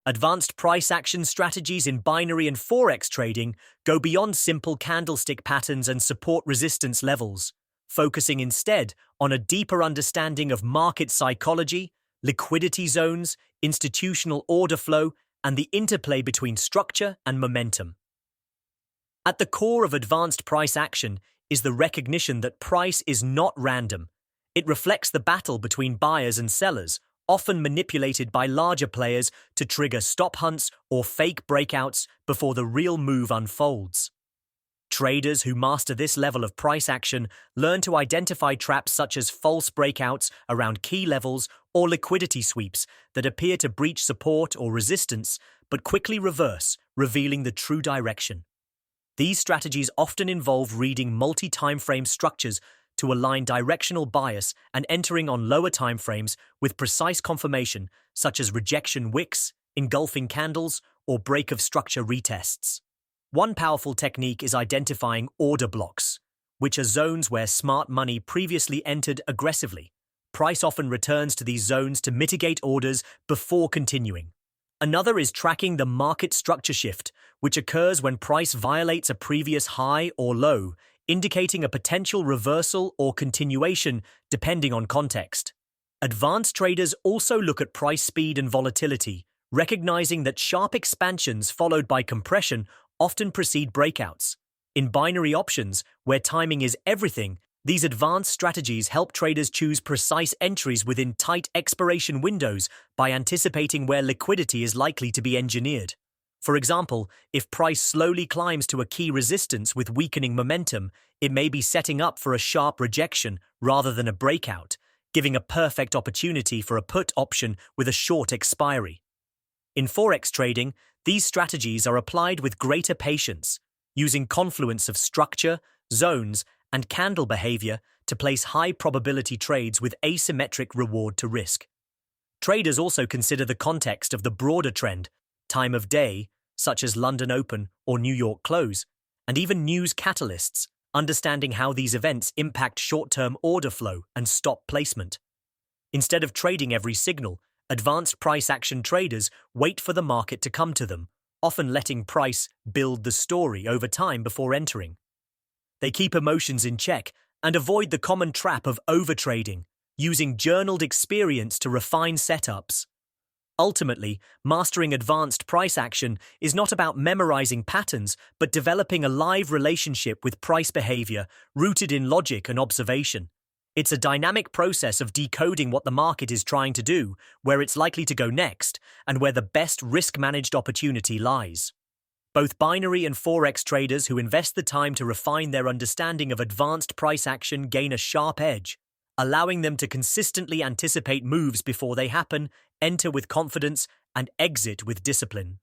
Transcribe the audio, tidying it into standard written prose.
Advanced price action strategies in binary and forex trading go beyond simple candlestick patterns and support resistance levels, focusing instead on a deeper understanding of market psychology, liquidity zones, institutional order flow, and the interplay between structure and momentum. At the core of advanced price action is the recognition that price is not random. It reflects the battle between buyers and sellers, often manipulated by larger players to trigger stop hunts or fake breakouts before the real move unfolds. Traders who master this level of price action learn to identify traps such as false breakouts around key levels or liquidity sweeps that appear to breach support or resistance but quickly reverse, revealing the true direction. These strategies often involve reading multi-timeframe structures to align directional bias and entering on lower timeframes with precise confirmation, such as rejection wicks, engulfing candles, or break of structure retests. One powerful technique is identifying order blocks, which are zones where smart money previously entered aggressively. Price often returns to these zones to mitigate orders before continuing. Another is tracking the market structure shift, which occurs when price violates a previous high or low, indicating a potential reversal or continuation depending on context. Advanced traders also look at price speed and volatility, recognizing that sharp expansions followed by compression often precede breakouts. In binary options, where timing is everything, these advanced strategies help traders choose precise entries within tight expiration windows by anticipating where liquidity is likely to be engineered. For example, if price slowly climbs to a key resistance with weakening momentum, it may be setting up for a sharp rejection rather than a breakout, giving a perfect opportunity for a put option with a short expiry. In forex trading, these strategies are applied with greater patience, using confluence of structure, zones, and candle behavior to place high-probability trades with asymmetric reward to risk. Traders also consider the context of the broader trend, time of day, such as London Open or New York Close, and even news catalysts, understanding how these events impact short-term order flow and stop placement. Instead of trading every signal, advanced price action traders wait for the market to come to them, often letting price build the story over time before entering. They keep emotions in check and avoid the common trap of overtrading, using journaled experience to refine setups. Ultimately, mastering advanced price action is not about memorizing patterns, but developing a live relationship with price behavior rooted in logic and observation. It's a dynamic process of decoding what the market is trying to do, where it's likely to go next, and where the best risk-managed opportunity lies. Both binary and forex traders who invest the time to refine their understanding of advanced price action gain a sharp edge, allowing them to consistently anticipate moves before they happen, enter with confidence, and exit with discipline.